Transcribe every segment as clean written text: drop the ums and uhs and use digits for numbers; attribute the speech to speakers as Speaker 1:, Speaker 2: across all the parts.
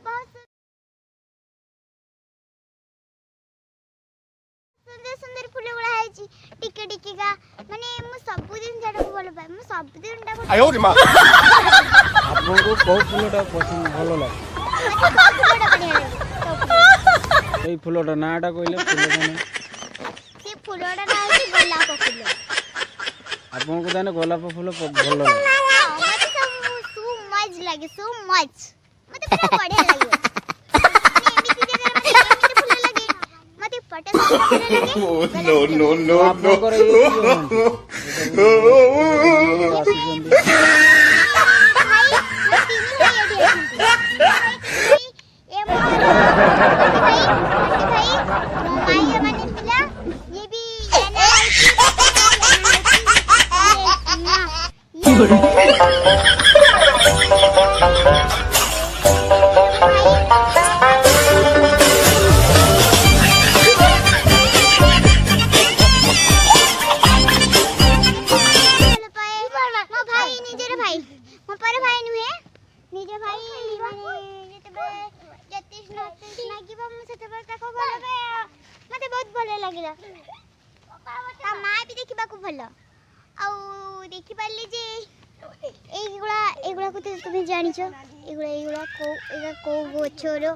Speaker 1: बहुत सुंदर सुंदर फूल गुड़ा है टिके टिके का माने मु सब दिन जाडा को बोल पाए मु सब दिन डा
Speaker 2: आयो रे मां
Speaker 3: आपको को फूलटा पसंद भलो लागे
Speaker 1: फूलटा बढ़िया लागे
Speaker 3: एई फूलटा नाटा कहले फूलटा ना
Speaker 1: से फूलटा ना है गोलाप फूल
Speaker 3: आपको जाने गोलाप फूल भलो लागे
Speaker 1: मते सब सो मच लागे सो मच मते पूरा बढ़िया लागे
Speaker 2: नो नो नो मते बहुत भले लागिला ता मां भी देखिबा को भलो आ देखि पाली जे एगुड़ा को तुम जानिछो एगुड़ा को गछरो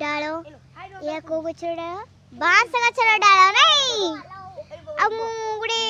Speaker 2: डालो या को गछरो बांस गछरो डालो नहीं आ मु गुडे